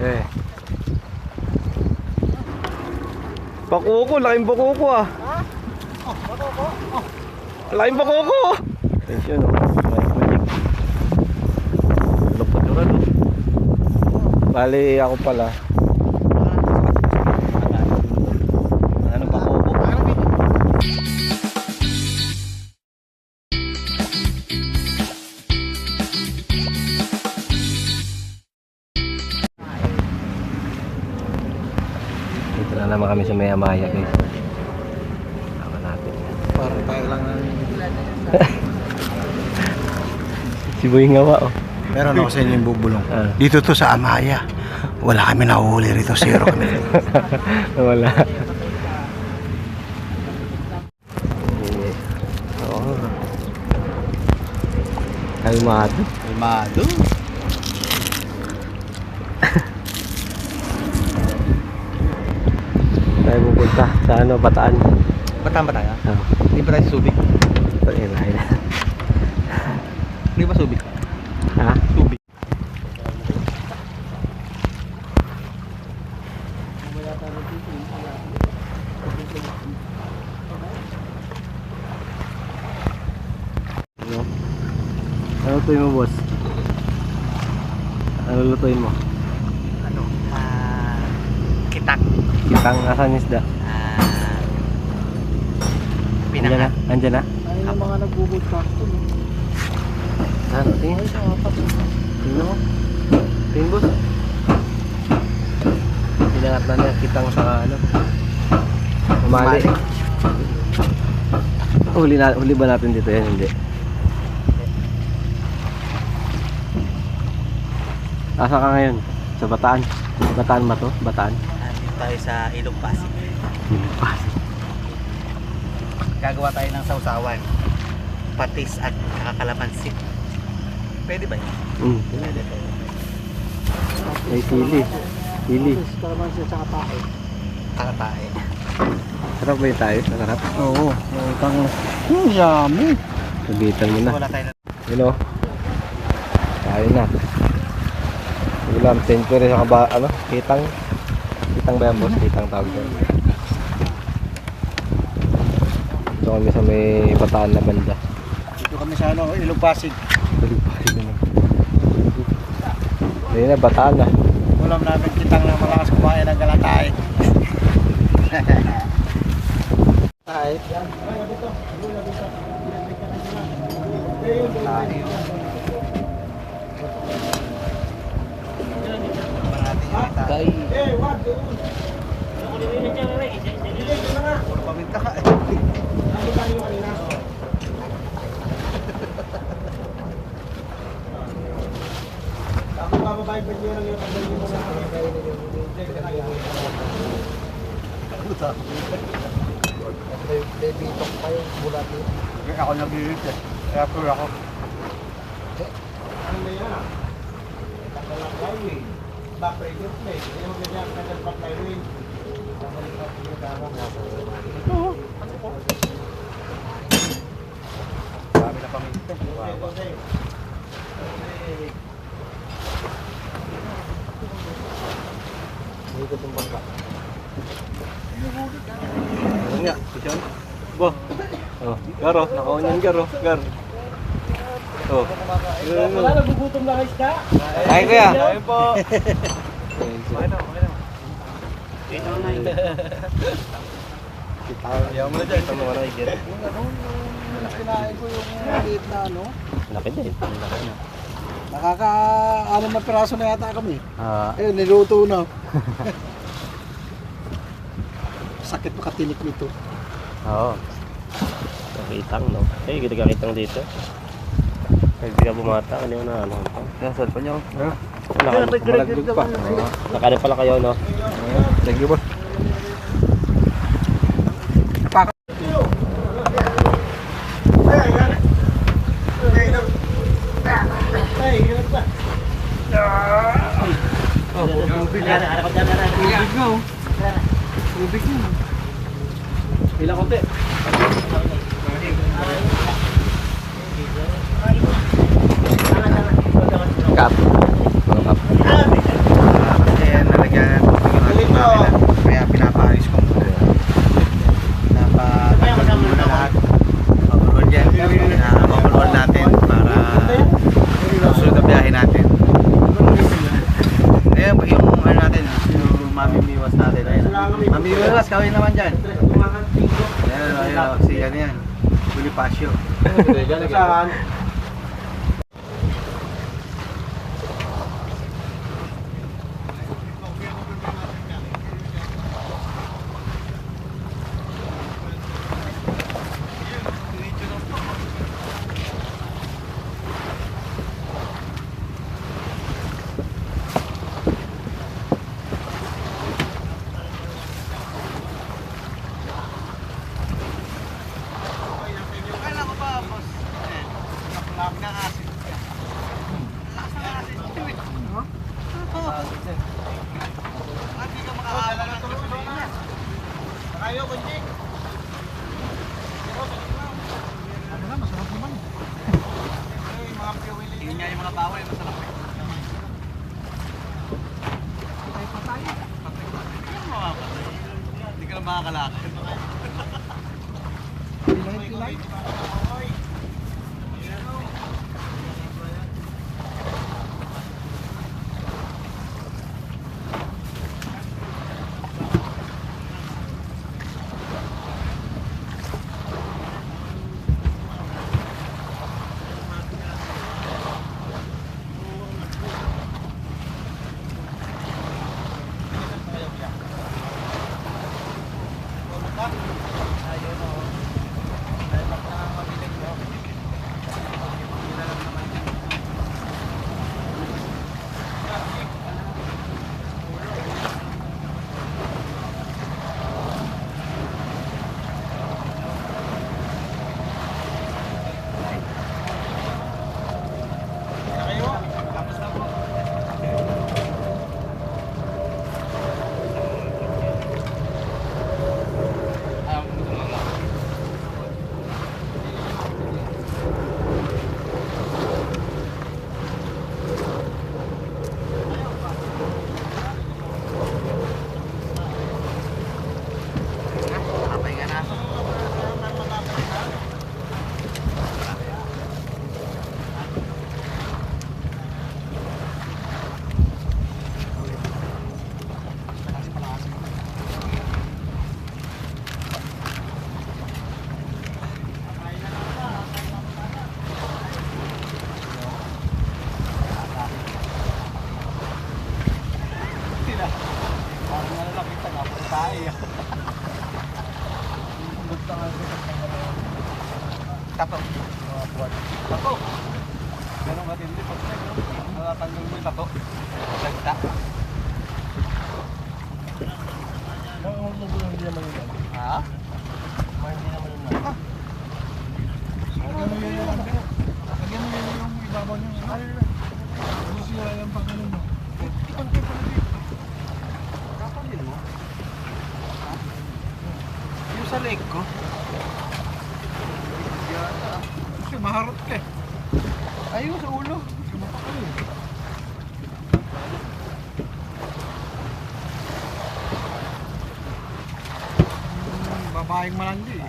Eh. Bakuko, laking bakuko ah. Ha? Oh, bakuko. Oh. Laking bakuko. Attention oh. Magic. Lupot yun ano. Bali ako pala. Ano bakuko? Dito na naman kami sa Maya-Maya guys. Tama natin yan. Parang tayo lang ng... Si Boy ngawa oh. Meron ako sa inyo yung bubulong. Ah. Dito to sa Amaya. Wala kami nahuhuli rito. Zero kami rito. Wala. Oo. Kalmado. Kalmado. Tayo pupunta sa ano, Bataan. Bataan ba tayo? Oo. Hindi ba tayo Subic? Ayun. Hindi ba Subic? Ha? Subic. Ano? Ano lutuin mo, boss? Ano lutuin mo? Ano? Kitak. Kitang asan isda? Andyan na? Andyan na? Ayun ang mga nagbubudcast to. Ano? Tingin? Tingin mo? Tingin, boss? Pinangat na niya kitang sa ano? Umali. Huli ba natin dito yan? Hindi. Asa ka ngayon? Sa Bataan? Bataan ba to? Bataan? Nandito tayo sa Ilog Pasig. Pasig. Gagawa tayo ng sausawan. Patis at kakalamansi. Pwede ba yun? Pwede. May sili. Sili. Kalamansi at saka tae. Kakatae. Sarap ba yung tayo? Sarap. Oo. Kang... yummy. Sabitan mo na. Wala tayo na. Yun o. Tayo na. Ulam, century sa kaba, ano? Kitang. Kitang ba yan, boss? Kitang tawag ko. Ito kami sa may Bataan na banda. Dito kami sa ano, Ilog Pasig. Pasig na. Ayun na, Bataan na. Ulam namin kitang na malakas kumain ng galatay. Tayo. Kay. Puro paminta ka. Ako bababay ba niyo lang yung pagdali mo sa baby talk tayo bulat eh. Ako nag-iit eh. Kaya puro ako. Ano na yan? Tanggalang highway. Back radio play. Hindi mo ganyan kagad back highway. Dami na paminta. Hindi ko itong bangka. Ano nga? Pisyon? Bo. Oh, garo. Nakaunyan garo. Gar. Oh. Wala, nagugutom na guys ka. Ay, kuya. Ay po. Ano? Ayaw mo na dyan. Ito mo ano, igit. Kinain ko yung maliit na ano. Laki din. Laki na. Nakaka-alam na piraso na yata kami. Ah, Eh, niluto na. Sakit makatinik nito. oo. Kakitang, no? Eh, kita kakitang dito. Ay, hindi ka bumata. Ano yun na, ano? Yan, cellphone nyo. Malaglag pa. Nakano pala kayo, no? Thank you, boss. Ilang konti? Kap. Mga kap. natin. Ayun, yung ano natin, yung mamimiwas natin. Ayun. Mamimiwas, kawin naman dyan. Ayun, ayun, si ano yan. Bonifacio. Saan? Kailan ko ba, boss? Nakulap na asin. Lakas ng asin. Hindi ka makakala ng gasolina. Ayaw, kunjing. Ano na, masarap naman. Yung mga fuel. Tingin niya yung mga bawal, masarap eh. Patay. Hindi ka na makakalakad. Pilay. Nakapahinga na. Tapo. Tapo. Ganun matindi pag natanggal mo yung tapo. Lagta. Ha? Lagyan mo yung ibabaw niya. Ano siya yung pangano mo? Kapan din mo? Yung sa leg ko. Kasi maharot ka eh. Ayun sa ulo. Babaeng malandi eh.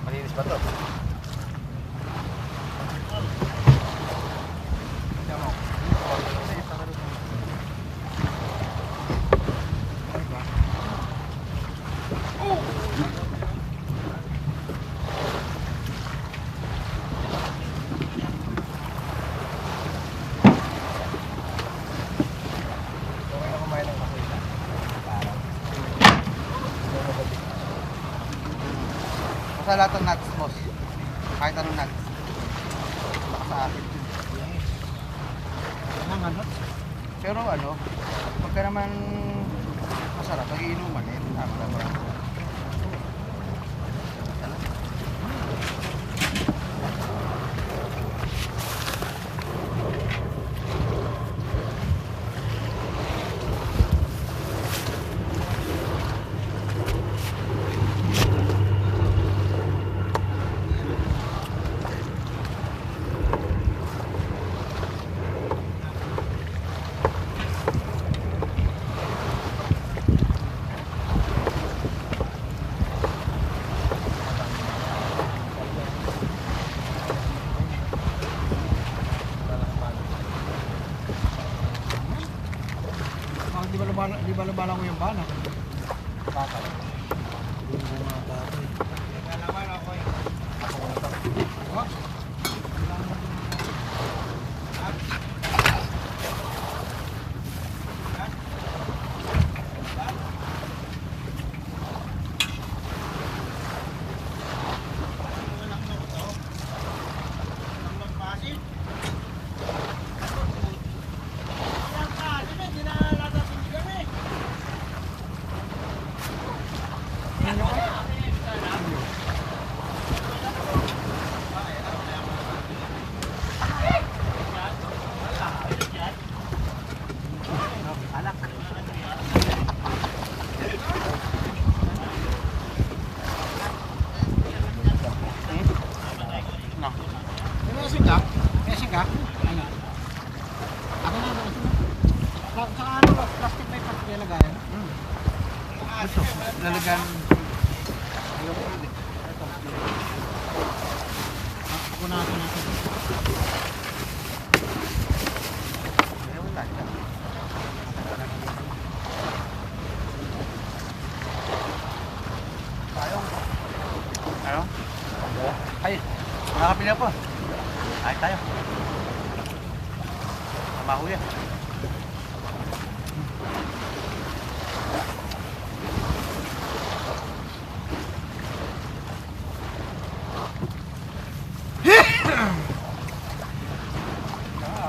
Malinis ba to? Sa lahat ng nuts, boss. Kahit anong nuts. Baka sa akin. Ang ano? Pero ano, pagka naman masarap, pag-iinuman eh. Marami. bala ko yung bala. Bakal. Yung mga bagay. Nagalaman ako eh. Oh. Mesing ka? Ano? Ako na ano? Saka ano, plastic may plastic lagayan? Ito, lalagan. Ako na. Ano? Ay, nakakapili ako. Ay, tayo. Tamaho yan.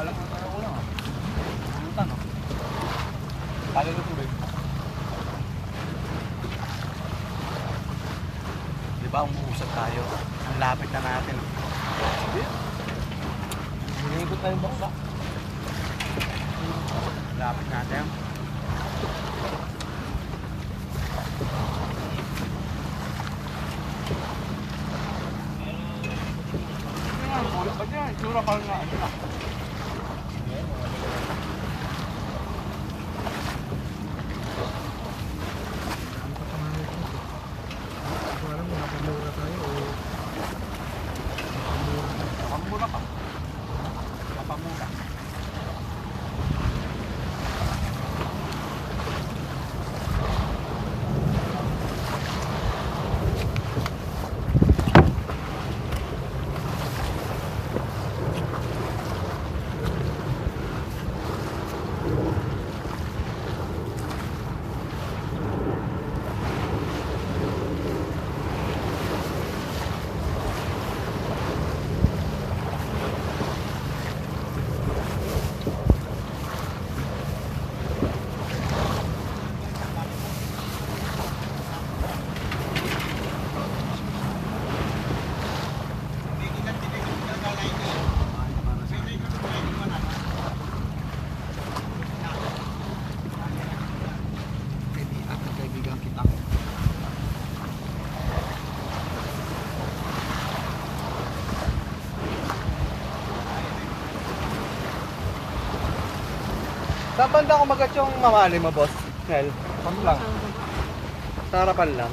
Alam mo tayo ko lang. Pulutan, no? Kali na tubig. Di ba, umuusap tayo? Ang lapit na natin. Iikot na yung bangka. Lapit natin. Ulit ba niya? Itsura pa nga. Parang napamura tayo o Kapamura ka. Kapamura. kaibigan kita. Saan banda kumagat yung mamali mo, boss? Nel? Saan lang? Sa harapan lang.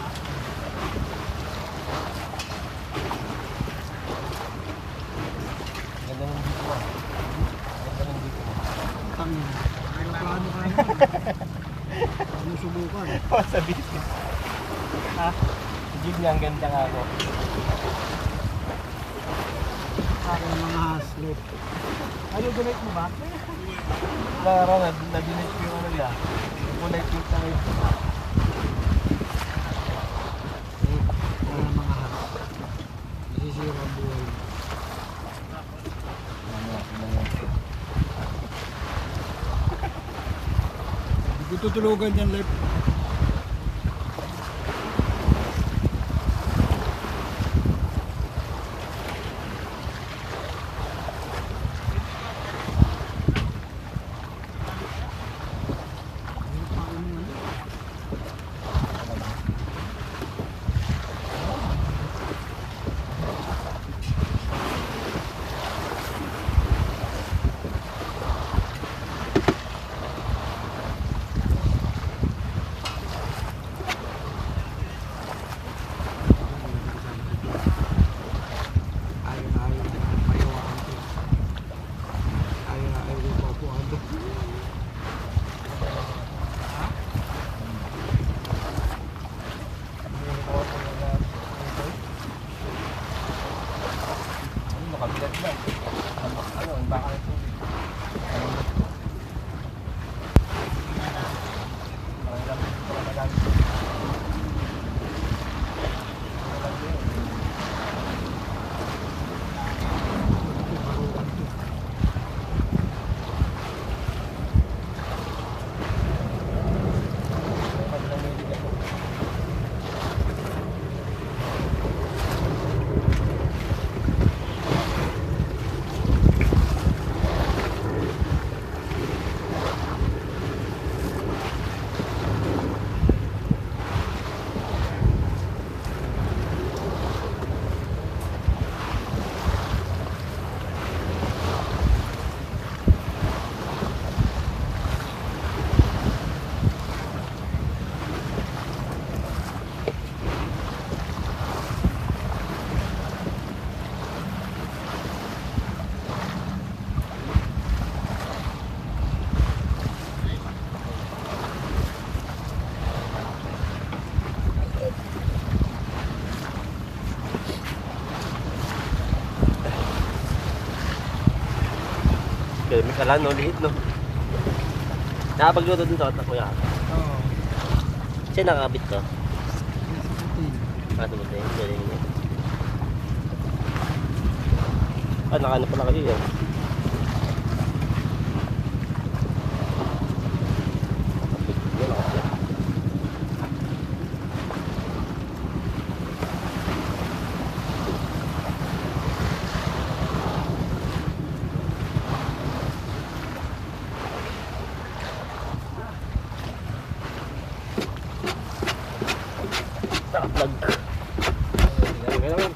Ganda ng dito mo. Ganda ng dito mo. Tangin. Ayaw plano ka naman. Sinusubukan. Oh, sa dito. Ha? Jeep niya, ang ganda nga ako. Aking mga haslip. Ano, donate mo ba? Laro, na-donate ko yung ano niya. Kulay pink na rin. Wala mga has. Nasisira ang buhay. Hindi ko tutulugan yan, Lep. kabilat na. Ano, ang baka ng tubig. Okay, may kalan, no? Lihit, no? Nakapagluto din to, kuya. Oo. Siya nakakabit to. Ah, tumutin. Galing niya. Ah, nakaano pala kayo yan. Yan, nakasya. Vlog.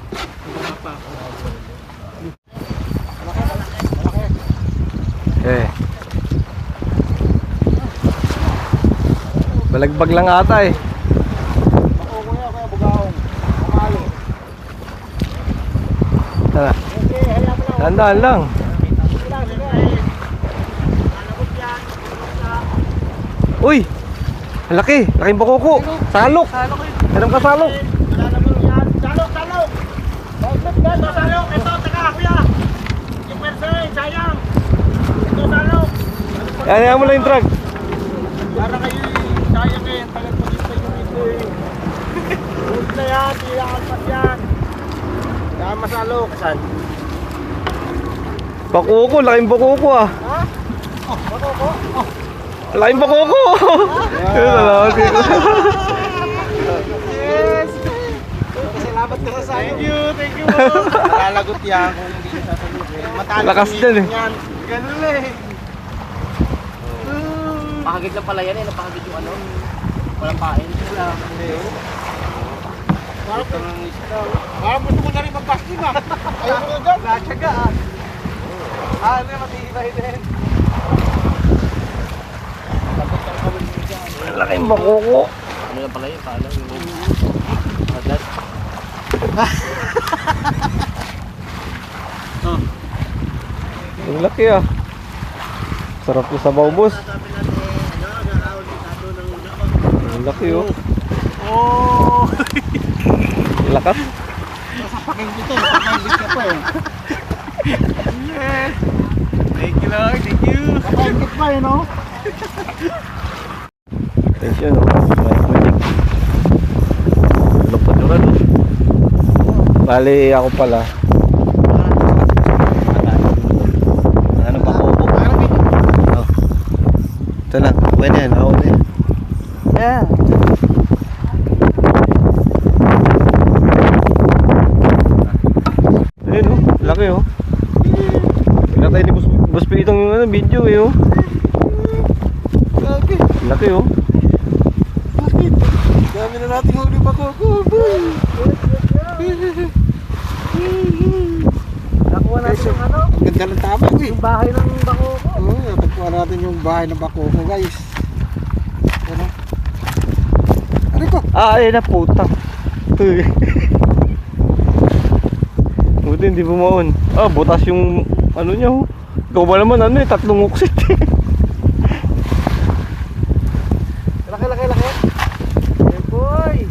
Eh. Balagbag lang ata eh. Ako kuya bugaong. Pamalo. Tara. Okay, hayaan mo lang. Tandaan lang. Sige lang, sige. Alabot yan. Uy! Ang laki! Laking bakoko! Salok! Anong kasalok? Alalabot yan. Salok, salok. Salok, salok. Ito, taga kuya. Yung persa eh, sayang. Ito, salok. Yan mo lang yung truck. Para kayo sayang eh. Tagal po dito yung ito eh. Huwag na yan, iyakan pa yan. Kaya masalok. Saan? Bakoko! Laking bakoko ah! Ha? Oh, bako ko. Oh. Laking bakoko! Yes! Salamat ka sa sayo. Thank you po. Malalagot yan kung hindi nyo sasalukin. Lakas dyan eh. Ganun eh. Pakagid lang pala yan eh. Napakagid yung ano. Walang pain. Wala. Parang gusto ko na rin mag-basking ah. Ayaw ko na dyan. Natsagaan. Ano yung matihibay din. Laking bakoko! Ano lang pala yun? Paano? Adat. Ang laki ah! Sarap yung sabaw, boss. Ang laki oh. Oh! Lakas. Sasapakin dito. Sasapakin ka pa eh. Yes! Thank you Lord. Thank you. Sasapakin pa eh no? Attention oh. Lupad yung ano. Bali ako pala. Ano ba ako? Oh. Ito lang. Pwede yan. Ako na yan. Yeah. Ayun oh. Laki oh. Pinatay ni Boss Pilitong yung ano, video eh oh. Okay. Laki oh. Bakit? Dami na natin huli bakoko. Nakuha natin yung ano? Ganda ng tama ko eh. Yung bahay ng bakoko. Oo, nakuha natin yung bahay ng bakoko guys. Ano? Ano ko? Ah, ayun na puta. Buti hindi bumaon. Ah, butas yung ano niya oh. Ikaw ba naman ano eh, tatlong uksit. Laki. Hey boy!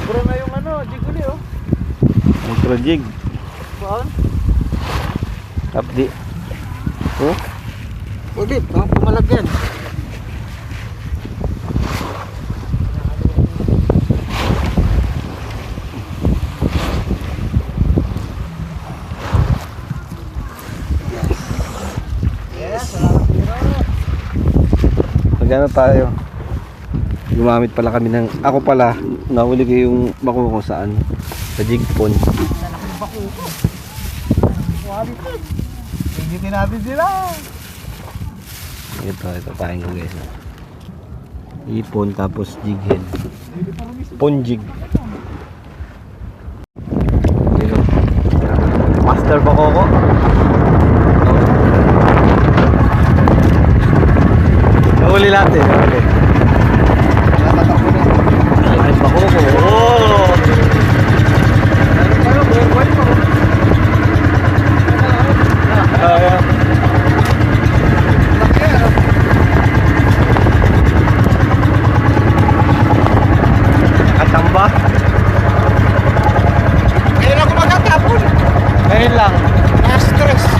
Pura na yung ano, jiguli oh. Micro jig. Saan? Kapdi. Oh? Ulit, pumalagyan. Magano tayo? Gumamit pala kami ng... Ako pala, nahuli ko yung bako kung saan. Sa jig pond. Higitin natin sila. Ito pahin ko guys. Ipon tapos jig head. Pond jig. Yun. Master bako ko. Nahuli natin. Okay. Ay, bako ko. Oh! Ayan. Katamba. Ngayon ako magkatapon. Ngayon lang. Na-stress.